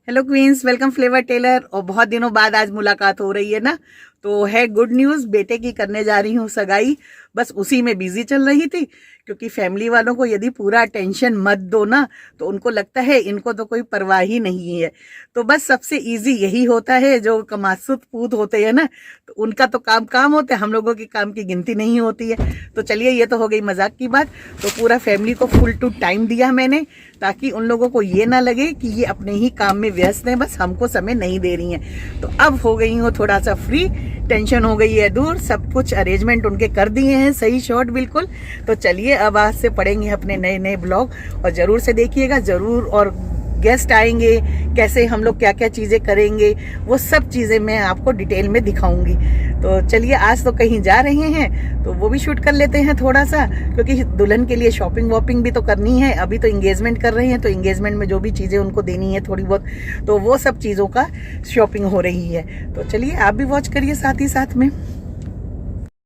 Hello queens, welcome flavour tailor. और बहुत दिनों बाद आज मुलाकात हो रही है ना, तो है गुड न्यूज़। बेटे की करने जा रही हूँ सगाई। बस उसी में बिजी चल रही थी, क्योंकि फैमिली वालों को यदि पूरा टेंशन मत दो ना तो उनको लगता है इनको तो कोई परवाह ही नहीं है। तो बस सबसे इजी यही होता है, जो कमासुत पूत होते हैं ना, तो उनका तो काम काम होता है, हम लोगों की काम की गिनती नहीं होती है। तो चलिए, ये तो हो गई मजाक की बात। तो पूरा फैमिली को फुल टू टाइम दिया मैंने, ताकि उन लोगों को ये ना लगे कि ये अपने ही काम में व्यस्त हैं, बस हमको समय नहीं दे रही हैं। तो अब हो गई हूँ थोड़ा सा फ्री, टेंशन हो गई है दूर, सब कुछ अरेंजमेंट उनके कर दिए हैं, सही शॉट बिल्कुल। तो चलिए, अब आज से पढ़ेंगे अपने नए नए ब्लॉग, और जरूर से देखिएगा जरूर। और गेस्ट आएंगे, कैसे हम लोग क्या क्या चीजें करेंगे, वो सब चीजें मैं आपको डिटेल में दिखाऊंगी। तो चलिए, आज तो कहीं जा रहे हैं तो वो भी शूट कर लेते हैं थोड़ा सा, क्योंकि दुल्हन के लिए शॉपिंग वॉपिंग भी तो करनी है। अभी तो इंगेजमेंट कर रहे हैं, तो इंगेजमेंट में जो भी चीजें उनको देनी है थोड़ी बहुत, तो वो सब चीजों का शॉपिंग हो रही है। तो चलिए, आप भी वॉच करिए साथ ही साथ में।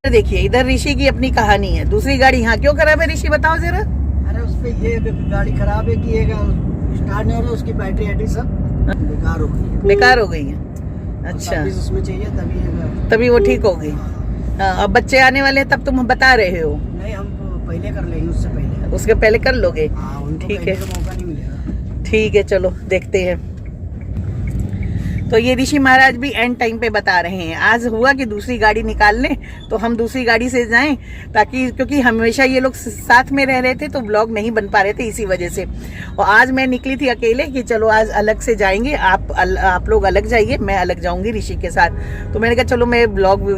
देखिए, इधर ऋषि की अपनी कहानी है। दूसरी गाड़ी यहाँ क्यों खराब है ऋषि, बताओ जरा। अरे उस पे ये गाड़ी खराब है कि स्टार्ट नहीं हो रही, उसकी बैटरी सब बेकार हो गई है। बेकार हो गई है, अच्छा। उसमें चाहिए तभी वो ठीक होगी। हाँ, अब बच्चे आने वाले हैं, तब तुम बता रहे हो। नहीं, हम पहले कर लेंगे, उससे पहले। उसके पहले कर लोगे? उनको ठीक है, तो मौका नहीं मिलेगा। ठीक है, चलो देखते हैं। तो ये ऋषि महाराज भी एंड टाइम पे बता रहे हैं। आज हुआ कि दूसरी गाड़ी निकाल लें तो हम दूसरी गाड़ी से जाएं, ताकि क्योंकि हमेशा ये लोग साथ में रह रहे थे तो ब्लॉग नहीं बन पा रहे थे इसी वजह से। और आज मैं निकली थी अकेले कि चलो आज अलग से जाएंगे, आप लोग अलग जाइए, मैं अलग जाऊंगी ऋषि के साथ। तो मैंने कहा चलो मैं ब्लॉग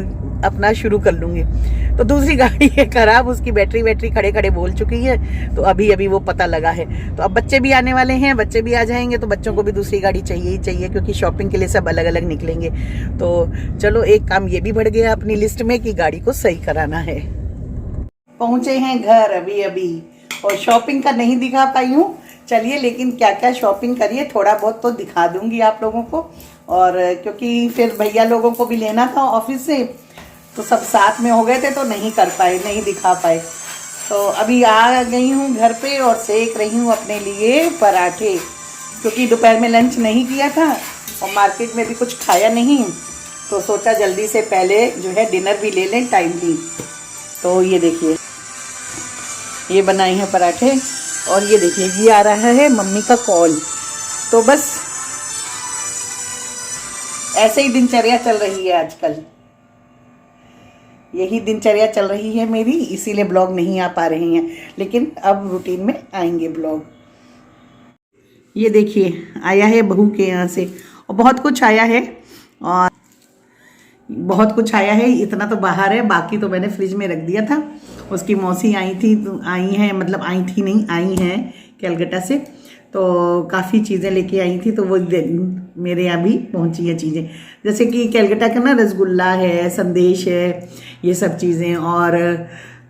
अपना शुरू कर लूंगी। तो दूसरी गाड़ी है खराब, उसकी बैटरी खड़े खड़े बोल चुकी है, तो अभी अभी वो पता लगा है। तो अब बच्चे भी आने वाले हैं, बच्चे भी आ जाएंगे, तो बच्चों को भी दूसरी गाड़ी चाहिए ही चाहिए, क्योंकि शॉपिंग के लिए सब अलग अलग निकलेंगे। तो चलो, एक काम ये भी बढ़ गया अपनी लिस्ट में कि गाड़ी को सही कराना है। पहुंचे हैं घर अभी अभी, और शॉपिंग का नहीं दिखा पाई हूँ। चलिए, लेकिन क्या क्या शॉपिंग करिए थोड़ा बहुत तो दिखा दूंगी आप लोगों को। और क्योंकि फिर भैया लोगों को भी लेना था ऑफिस से, तो सब साथ में हो गए थे तो नहीं कर पाए, नहीं दिखा पाए। तो अभी आ गई हूँ घर पे और सेक रही हूँ अपने लिए पराठे, क्योंकि दोपहर में लंच नहीं किया था और मार्केट में भी कुछ खाया नहीं, तो सोचा जल्दी से पहले जो है डिनर भी ले लें टाइमली। तो ये देखिए, ये बनाए हैं पराठे, और ये देखिए ये आ रहा है मम्मी का कॉल। तो बस ऐसे ही दिनचर्या चल रही है आजकल, यही दिनचर्या चल रही है मेरी, इसीलिए ब्लॉग नहीं आ पा रहे हैं, लेकिन अब रूटीन में आएंगे ब्लॉग। ये देखिए, आया है बहू के यहाँ से, और बहुत कुछ आया है, और बहुत कुछ आया है। इतना तो बाहर है, बाकी तो मैंने फ्रिज में रख दिया था। उसकी मौसी आई थी, तो आई हैं, मतलब आई थी नहीं, आई हैं कलकत्ता से, तो काफ़ी चीज़ें लेके आई थी, तो वो मेरे यहाँ भी पहुँची है चीज़ें। जैसे कि कलकत्ता का ना रसगुल्ला है, संदेश है, ये सब चीज़ें, और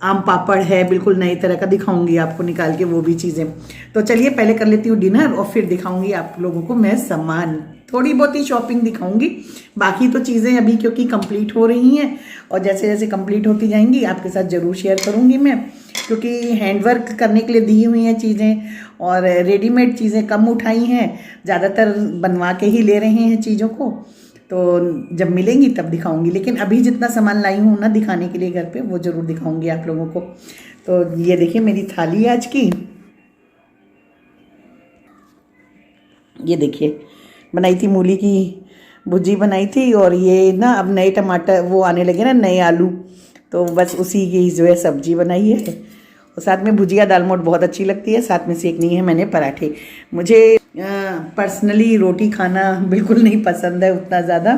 आम पापड़ है, बिल्कुल नई तरह का, दिखाऊंगी आपको निकाल के वो भी चीज़ें। तो चलिए, पहले कर लेती हूँ डिनर और फिर दिखाऊंगी आप लोगों को मैं सामान, थोड़ी बहुत ही शॉपिंग दिखाऊंगी। बाकी तो चीज़ें अभी क्योंकि कंप्लीट हो रही हैं, और जैसे जैसे कंप्लीट होती जाएंगी आपके साथ ज़रूर शेयर करूंगी मैं, क्योंकि हैंडवर्क करने के लिए दी हुई हैं चीज़ें, और रेडीमेड चीज़ें कम उठाई हैं, ज़्यादातर बनवा के ही ले रहे हैं चीज़ों को। तो जब मिलेंगी तब दिखाऊंगी, लेकिन अभी जितना सामान लाई हूँ ना दिखाने के लिए घर पे, वो ज़रूर दिखाऊंगी आप लोगों को। तो ये देखिए मेरी थाली आज की, ये देखिए बनाई थी मूली की भुजी बनाई थी, और ये ना अब नए टमाटर वो आने लगे ना, नए आलू, तो बस उसी की जो है सब्जी बनाई है। और साथ में भुजिया दाल मोट बहुत अच्छी लगती है, साथ में सेकनी है मैंने पराठे। मुझे पर्सनली रोटी खाना बिल्कुल नहीं पसंद है उतना ज़्यादा,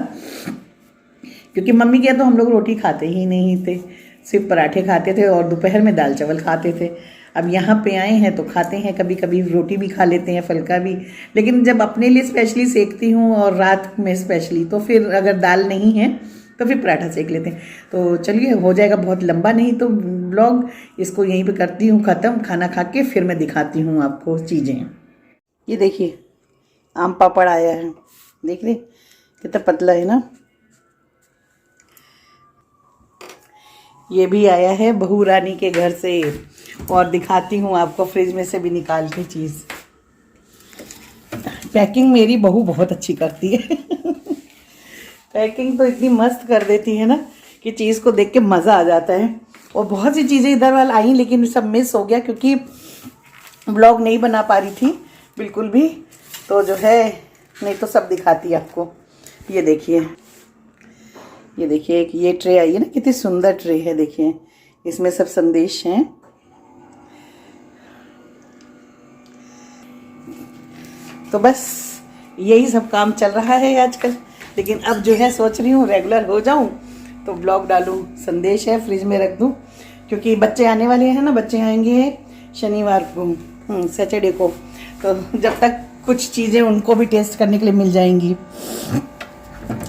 क्योंकि मम्मी के यहाँ तो हम लोग रोटी खाते ही नहीं थे, सिर्फ पराठे खाते थे, और दोपहर में दाल चावल खाते थे। अब यहाँ पे आए हैं तो खाते हैं, कभी कभी रोटी भी खा लेते हैं, फुल्का भी। लेकिन जब अपने लिए स्पेशली सेकती हूँ और रात में स्पेशली, तो फिर अगर दाल नहीं है तो फिर पराठा सेक लेते हैं। तो चलिए, हो जाएगा बहुत लंबा नहीं तो ब्लॉग, इसको यहीं पे करती हूँ ख़त्म। खाना खा के फिर मैं दिखाती हूँ आपको चीज़ें। ये देखिए आम पापड़ आया है, देख रहे कितना पतला है ना। ये भी आया है बहू रानी के घर से, और दिखाती हूँ आपको फ्रिज में से भी निकाल के चीज़। पैकिंग मेरी बहू बहुत अच्छी करती है। पैकिंग तो इतनी मस्त कर देती है ना कि चीज़ को देख के मज़ा आ जाता है। और बहुत सी चीज़ें इधर वाल आई लेकिन सब मिस हो गया क्योंकि ब्लॉग नहीं बना पा रही थी बिल्कुल भी। तो जो है नहीं तो सब दिखाती है आपको। ये देखिए एक ये ट्रे आई है ना, कितनी सुंदर ट्रे है। देखिए इसमें सब संदेश हैं। तो बस यही सब काम चल रहा है आजकल। लेकिन अब जो है सोच रही हूँ रेगुलर हो जाऊँ तो ब्लॉग डालूँ। संदेश है फ्रिज में रख दूँ क्योंकि बच्चे आने वाले हैं ना। बच्चे आएंगे शनिवार को, सैटरडे को। तो जब तक कुछ चीज़ें उनको भी टेस्ट करने के लिए मिल जाएंगी।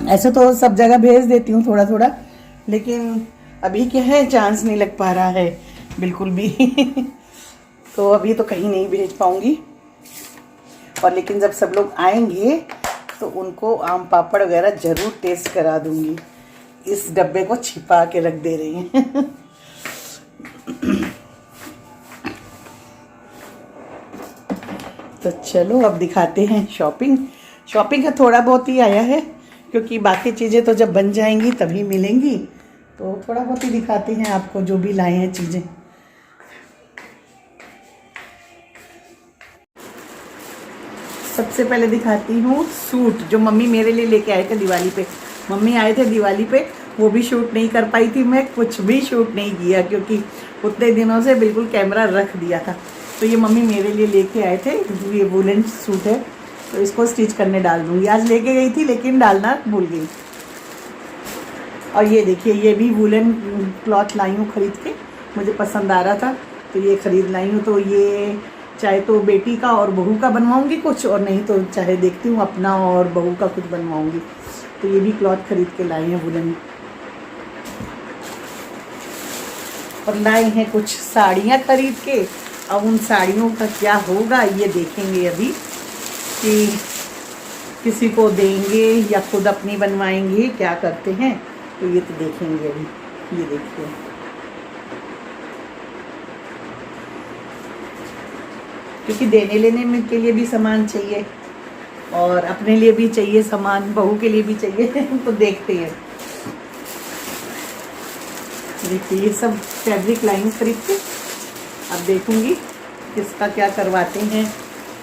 ऐसे तो सब जगह भेज देती हूँ थोड़ा थोड़ा, लेकिन अभी क्या है चांस नहीं लग पा रहा है बिल्कुल भी। तो अभी तो कहीं नहीं भेज पाऊँगी। और लेकिन जब सब लोग आएंगे तो उनको आम पापड़ वगैरह ज़रूर टेस्ट करा दूँगी। इस डब्बे को छिपा के रख दे रही हैं। तो चलो अब दिखाते हैं शॉपिंग का थोड़ा बहुत ही आया है क्योंकि बाकी चीज़ें तो जब बन जाएंगी तभी मिलेंगी। तो थोड़ा बहुत ही दिखाते हैं आपको जो भी लाए हैं चीज़ें। सबसे पहले दिखाती हूँ सूट जो मम्मी मेरे लिए लेके आए थे दिवाली पे। मम्मी आए थे दिवाली पे, वो भी शूट नहीं कर पाई थी। मैं कुछ भी शूट नहीं किया क्योंकि उतने दिनों से बिल्कुल कैमरा रख दिया था। तो ये मम्मी मेरे लिए लेके आए थे। ये वुलन सूट है तो इसको स्टिच करने डाल दूँगी। आज लेके गई थी लेकिन डालना भूल गई। और ये देखिए ये भी वुलन क्लॉथ लाई हूँ खरीद के, मुझे पसंद आ रहा था तो ये ख़रीद लाई हूँ। तो ये चाहे तो बेटी का और बहू का बनवाऊँगी कुछ, और नहीं तो चाहे देखती हूँ अपना और बहू का कुछ बनवाऊँगी। तो ये भी क्लॉथ खरीद के लाई हैं वुलन। और लाई हैं कुछ साड़ियाँ खरीद के। अब उन साड़ियों का क्या होगा ये देखेंगे अभी, कि किसी को देंगे या खुद अपनी बनवाएंगे, क्या करते हैं तो ये तो देखेंगे अभी। ये देखिए क्योंकि देने लेने में के लिए भी सामान चाहिए और अपने लिए भी चाहिए सामान, बहू के लिए भी चाहिए। तो देखते हैं। देखिए ये सब फैब्रिक लाइन खरीद के अब देखूंगी किसका क्या करवाते हैं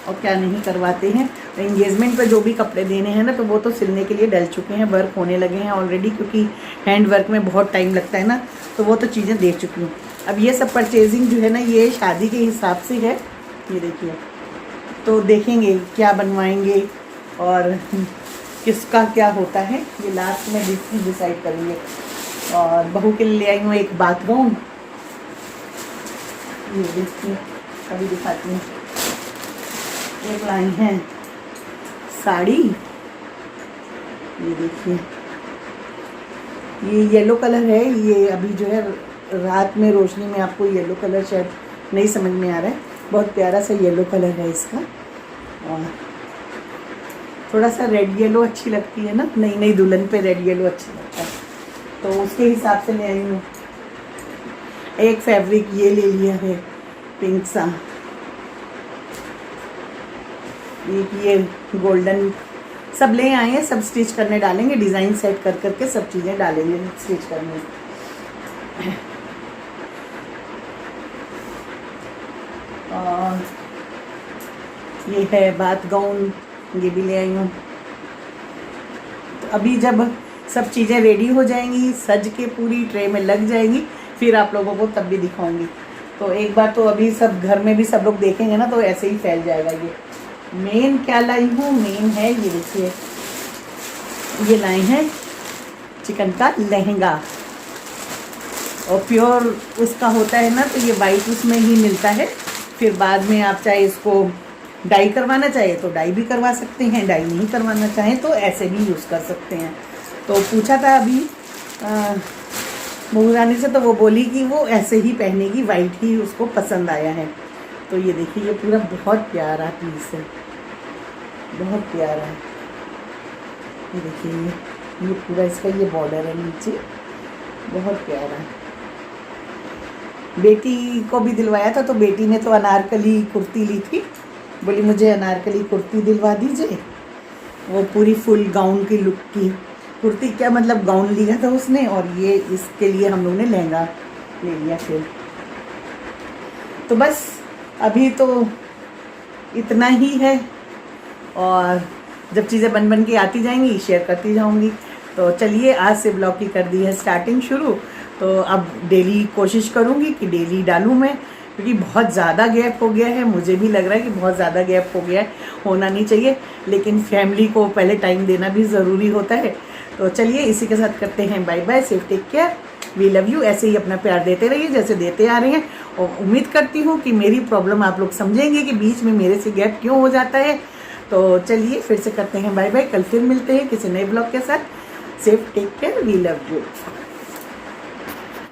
और क्या नहीं करवाते हैं। एंगेजमेंट पे जो भी कपड़े देने हैं ना तो वो तो सिलने के लिए डल चुके हैं, वर्क होने लगे हैं ऑलरेडी क्योंकि हैंड वर्क में बहुत टाइम लगता है ना। तो वो तो चीज़ें दे चुकी हूँ। अब ये सब परचेजिंग जो है ना ये शादी के हिसाब से है। ये देखिए तो देखेंगे क्या बनवाएंगे और किसका क्या होता है, ये लास्ट में डिसाइड करेंगे। और बहू के लिए ले आई हूँ एक बाथ गाउन। ये देखिए अभी दिखाती हूँ। एक लाई है साड़ी। ये देखिए ये येलो कलर है। ये अभी जो है रात में रोशनी में आपको येलो कलर शायद नहीं समझ में आ रहा है। बहुत प्यारा सा येलो कलर है इसका। और थोड़ा सा रेड येलो अच्छी लगती है ना, नई नई दुल्हन पे रेड येलो अच्छा लगता है तो उसके हिसाब से ले आई हूँ। एक फैब्रिक ये ले लिया है पिंक सा। एक ये गोल्डन, सब ले आए हैं, सब स्टिच करने डालेंगे। डिज़ाइन सेट कर करके सब चीज़ें डालेंगे स्टिच करने। और ये है बाथ गाउन, ये भी ले आई हूँ। तो अभी जब सब चीज़ें रेडी हो जाएंगी, सज के पूरी ट्रे में लग जाएंगी, फिर आप लोगों को तब भी दिखाऊंगी। तो एक बार तो अभी सब घर में भी सब लोग देखेंगे ना तो ऐसे ही फैल जाएगा। ये मेन क्या लाई हूँ, मेन है ये देखिए, ये लाई हैं चिकन का लहंगा। और प्योर उसका होता है ना तो ये वाइट उसमें ही मिलता है। फिर बाद में आप चाहे इसको डाई करवाना चाहे तो डाई भी करवा सकते हैं, डाई नहीं करवाना चाहें तो ऐसे भी यूज़ कर सकते हैं। तो पूछा था अभी बहू रानी से तो वो बोली कि वो ऐसे ही पहनेगी, वाइट ही उसको पसंद आया है। तो ये देखिए ये पूरा बहुत प्यारा पीस है, बहुत प्यारा है। ये देखिए ये पूरा इसका ये बॉर्डर है नीचे, बहुत प्यारा है। बेटी को भी दिलवाया था तो बेटी ने तो अनारकली कुर्ती ली थी बोली मुझे अनारकली कुर्ती दिलवा दीजिए, वो पूरी फुल गाउन की लुक की कुर्ती, क्या मतलब गाउन लिया था उसने, और ये इसके लिए हम लोग ने लहंगा ले लिया। फिर तो बस अभी तो इतना ही है, और जब चीज़ें बन बन के आती जाएंगी शेयर करती जाऊंगी। तो चलिए आज से ब्लॉग की कर दी है स्टार्टिंग शुरू, तो अब डेली कोशिश करूंगी कि डेली डालूं मैं, क्योंकि बहुत ज़्यादा गैप हो गया है, मुझे भी लग रहा है कि बहुत ज़्यादा गैप हो गया है, होना नहीं चाहिए, लेकिन फैमिली को पहले टाइम देना भी ज़रूरी होता है। तो चलिए इसी के साथ करते हैं bye bye, safe take care, we love you. ऐसे ही अपना प्यार देते रहिए जैसे देते आ रहे हैं, और उम्मीद करती हूँ कि मेरी प्रॉब्लम आप लोग समझेंगे कि बीच में मेरे से गैप क्यों हो जाता है। तो चलिए फिर से करते हैं बाय बाय, कल फिर मिलते हैं किसी नए ब्लॉग के साथ। Safe take care, we love you.